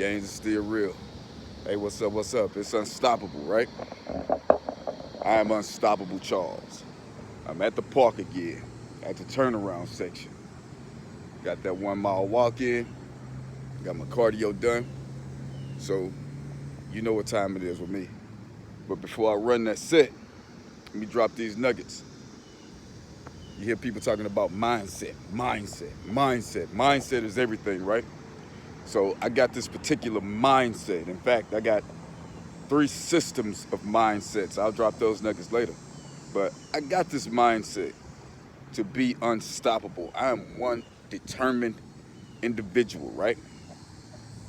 Gains is still real. Hey, what's up? What's up? It's unstoppable, right? I am unstoppable, Charles. I'm at the park again, at the turnaround section. Got that 1 mile walk in, got my cardio done. So, you know what time it is with me. But before I run that set, let me drop these nuggets. You hear people talking about mindset, mindset, mindset. Mindset is everything, right? So, I got this particular mindset. In fact, I got 3 systems of mindsets. I'll drop those nuggets later. But I got this mindset to be unstoppable. I am one determined individual, right?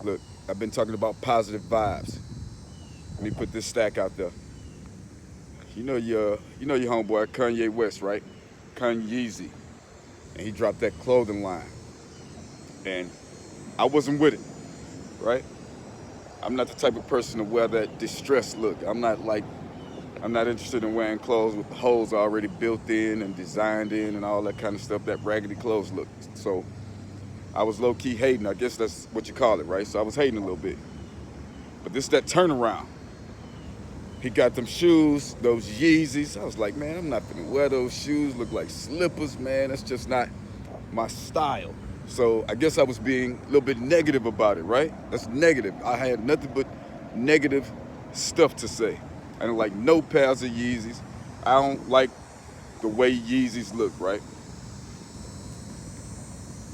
Look, I've been talking about positive vibes. Let me put this stack out there. You know your homeboy Kanye West, right? Kanye, and he dropped that clothing line, and I wasn't with it, right? I'm not the type of person to wear that distressed look. I'm not interested in wearing clothes with the holes already built in and designed in and all that kind of stuff, that raggedy clothes look. So I was low-key hating. I guess that's what you call it, right? So I was hating a little bit. But this that turnaround. He got them shoes, those Yeezys. I was like, man, I'm not gonna wear those shoes. Look like slippers, man. That's just not my style. So I guess I was being a little bit negative about it, right? That's negative. I had nothing but negative stuff to say. I don't like no pairs of Yeezys. I don't like the way Yeezys look, right?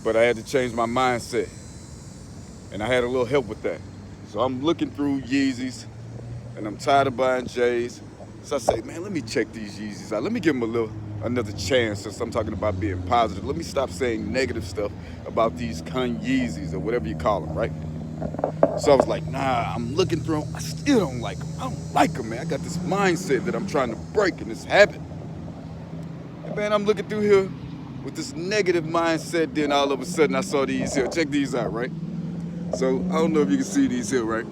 But I had to change my mindset. And I had a little help with that. So I'm looking through Yeezys, and I'm tired of buying J's. So I say, man, let me check these Yeezys out. Let me give them another chance since I'm talking about being positive. Let me stop saying negative stuff about these Yeezys or whatever you call them, right? So I was like, nah, I'm looking through them. I still don't like them. I don't like them, man. I got this mindset that I'm trying to break and this habit. And man, I'm looking through here with this negative mindset. Then all of a sudden I saw these here. Check these out, right? So I don't know if you can see these here, right?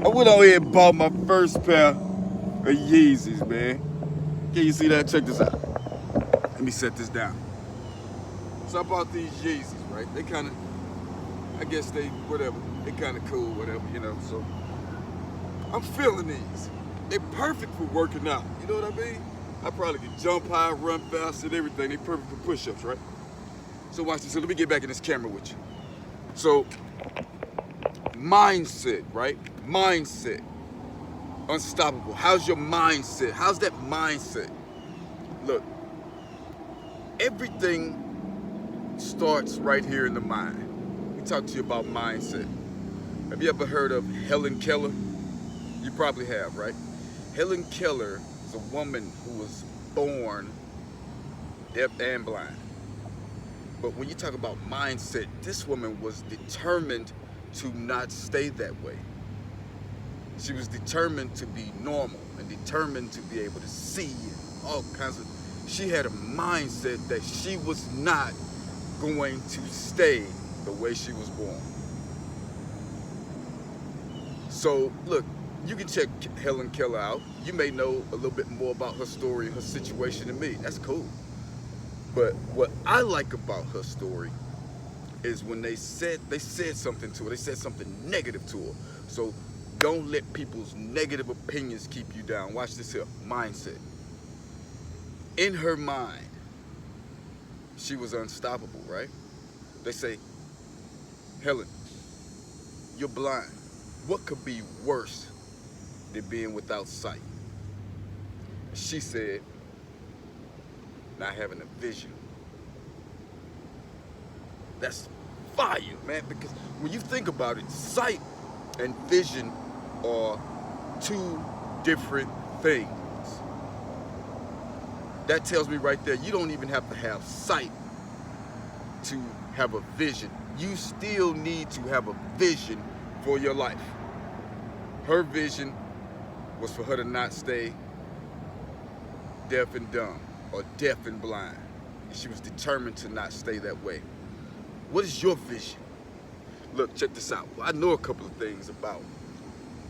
I went out here and bought my first pair of Yeezys, man. Can you see that? Check this out. Let me set this down. So I bought these Yeezys, right? They kind of, I guess they, whatever. They kind of cool, whatever, you know. So I'm feeling these. They're perfect for working out. You know what I mean? I probably can jump high, run fast, and everything. They're perfect for push-ups, right? So watch this. So let me get back in this camera with you. So mindset, right? Mindset. Unstoppable. How's your mindset? How's that mindset? Look, everything starts right here in the mind. We talk to you about mindset. Have you ever heard of Helen Keller? You probably have, right? Helen Keller is a woman who was born deaf and blind. But when you talk about mindset, this woman was determined to not stay that way. She was determined to be normal and determined to be able to see all kinds of. She had a mindset that she was not going to stay the way she was born. So look, you can check Helen Keller out. You may know a little bit more about her story and her situation than me. That's cool. But what I like about her story is when they said something to her. They said something negative to her. So don't let people's negative opinions keep you down. Watch this here. Mindset. In her mind, she was unstoppable, right? They say, Helen, you're blind. What could be worse than being without sight? She said, not having a vision. That's fire, man, because when you think about it, sight and vision are 2 different things. That tells me right there, you don't even have to have sight to have a vision. You still need to have a vision for your life. Her vision was for her to not stay deaf and dumb or deaf and blind. And she was determined to not stay that way. What is your vision? Look, check this out. I know a couple of things about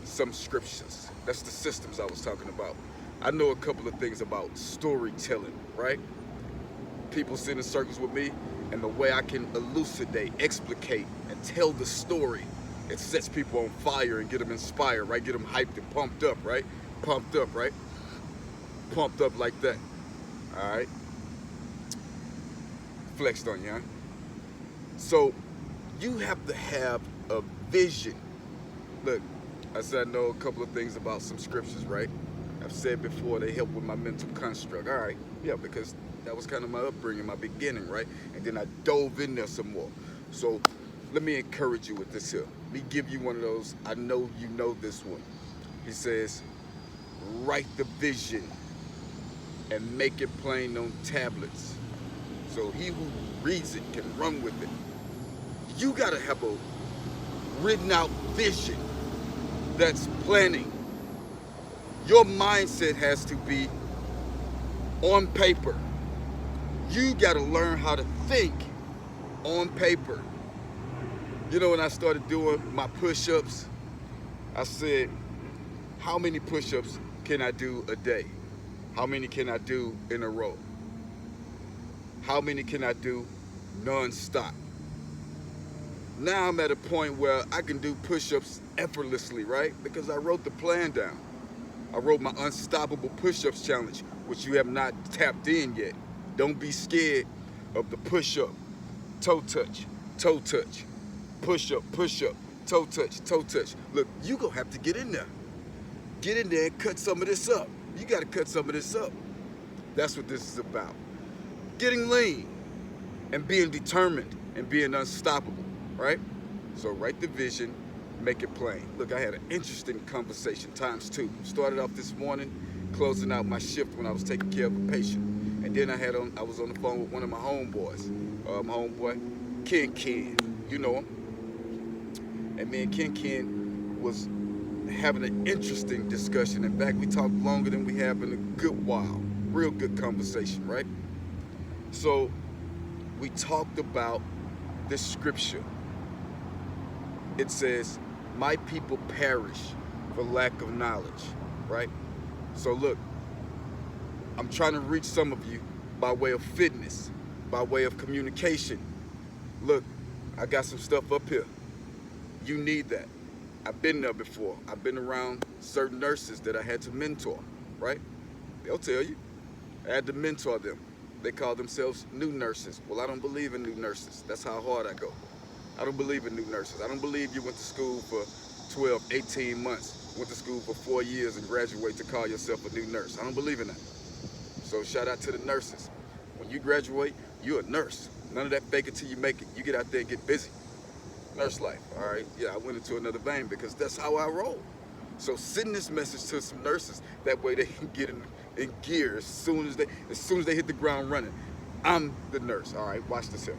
some scriptures. That's the systems I was talking about. I know a couple of things about storytelling, right? People sit in circles with me, and the way I can elucidate, explicate, and tell the story It sets people on fire and get them inspired, right? Get them hyped and pumped up, right? Pumped up, right? Pumped up like that. All right. Flexed on you, huh? So you have to have a vision. Look, I said I know a couple of things about some scriptures, right? I've said before they help with my mental construct. All right, yeah, because that was kind of my upbringing, my beginning, right? And then I dove in there some more. So let me encourage you with this here. Let me give you one of those. I know you know this one. He says, write the vision and make it plain on tablets, so he who reads it can run with it. You gotta have a written out vision that's planning. Your mindset has to be on paper. You gotta learn how to think on paper. You know, when I started doing my push-ups, I said, how many push-ups can I do a day? How many can I do in a row? How many can I do non-stop? Now I'm at a point where I can do push-ups effortlessly, right? Because I wrote the plan down. I wrote my unstoppable push-ups challenge, which you have not tapped in yet. Don't be scared of the push-up, toe touch, push-up, toe touch. Look, you gonna have to get in there. Get in there and cut some of this up. You gotta cut some of this up. That's what this is about. Getting lean and being determined and being unstoppable, right? So write the vision, make it plain. Look, I had an interesting conversation ×2. Started off this morning, closing out my shift when I was taking care of a patient. And then I was on the phone with one of my homeboys. My homeboy, Ken. You know him. And me and Ken was having an interesting discussion. In fact, we talked longer than we have in a good while. Real good conversation, right? So we talked about this scripture. It says, my people perish for lack of knowledge, right? So look, I'm trying to reach some of you by way of fitness, by way of communication. Look, I got some stuff up here. You need that. I've been there before. I've been around certain nurses that I had to mentor, right? They'll tell you. I had to mentor them. They call themselves new nurses. Well, I don't believe in new nurses. That's how hard I go. I don't believe in new nurses. I don't believe you went to school for 12, 18 months, went to school for 4 years and graduate to call yourself a new nurse. I don't believe in that. So shout out to the nurses. When you graduate, you're a nurse. None of that fake it till you make it. You get out there and get busy. Nurse life, all right? Yeah, I went into another vein because that's how I roll. So send this message to some nurses. That way they can get in gear as soon as they hit the ground running. I'm the nurse, all right? Watch this here.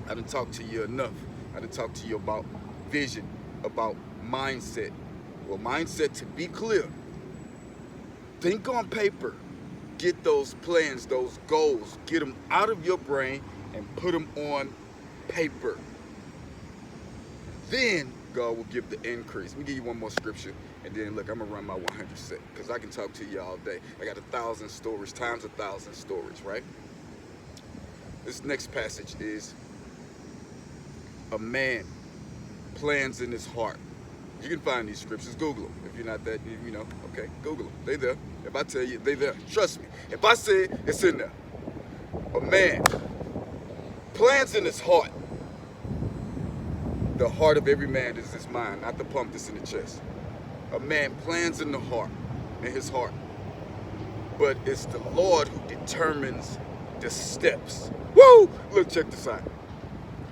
I didn't talk to you enough. I didn't talk to you about vision, about mindset. Well, mindset, to be clear, think on paper. Get those plans, those goals, get them out of your brain and put them on paper. Then God will give the increase. Let me give you one more scripture, and then look, I'm gonna run my 100 set because I can talk to you all day. I got 1,000 stories times 1,000 stories, right? This next passage is a man plans in his heart. You can find these scriptures. Google them. If you're not that, you know, okay, Google them. They there. If I tell you, they there. Trust me. If I say it, it's in there. A man plans in his heart. The heart of every man is his mind, not the pump that's in the chest. A man plans in the heart, in his heart. But it's the Lord who determines the steps. Woo! Look, check this out.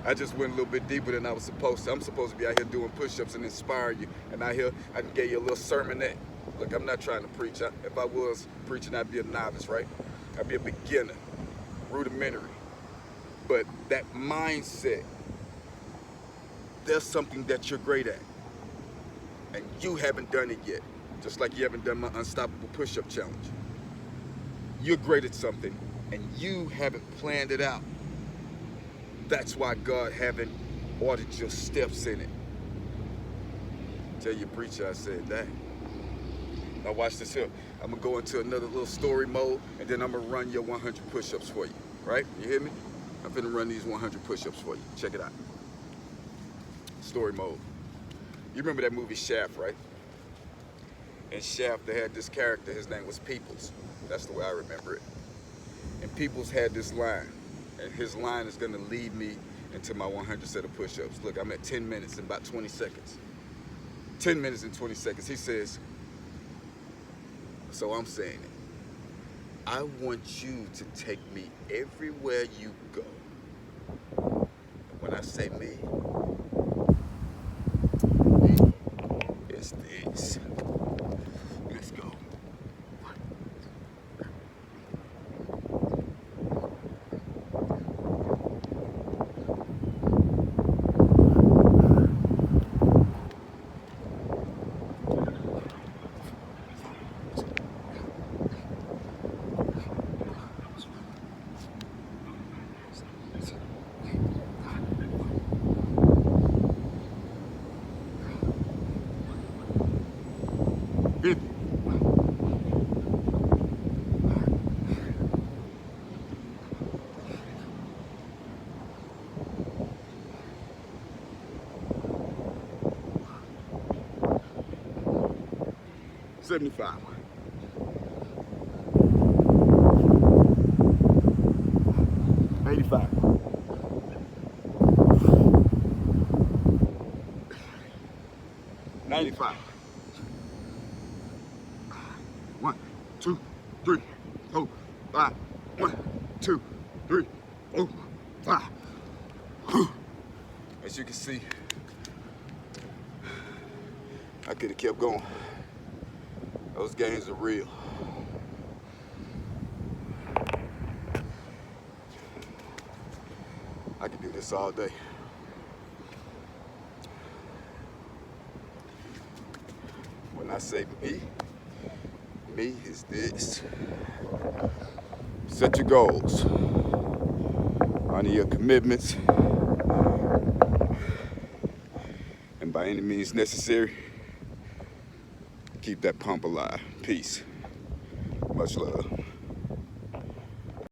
I just went a little bit deeper than I was supposed to. I'm supposed to be out here doing push-ups and inspire you. And out here, I can give you a little sermonette. Look, I'm not trying to preach. If I was preaching, I'd be a novice, right? I'd be a beginner, rudimentary. But that mindset, there's something that you're great at. And you haven't done it yet. Just like you haven't done my unstoppable push-up challenge. You're great at something, and you haven't planned it out. That's why God haven't ordered your steps in it. Tell your preacher I said that. Now watch this here. I'm gonna go into another little story mode, and then I'm gonna run your 100 push-ups for you, right? You hear me? I'm gonna run these 100 push-ups for you. Check it out. story mode. You remember that movie Shaft, right? In Shaft, they had this character, his name was Peoples. That's the way I remember it. And Peoples had this line, and his line is gonna lead me into my 100 set of push-ups. Look, I'm at 10 minutes and about 20 seconds. 10 minutes and 20 seconds. He says, so I'm saying it. I want you to take me everywhere you go. When I say me is this. Let's go. Good. 75. 85. 95. 1, 2, 3, 4, 5. 1, 2, 3, 4, 5. As you can see, I could have kept going. Those gains are real. I could do this all day. When I say me is this. Set your goals. Honor your commitments. And by any means necessary, keep that pump alive. Peace. Much love.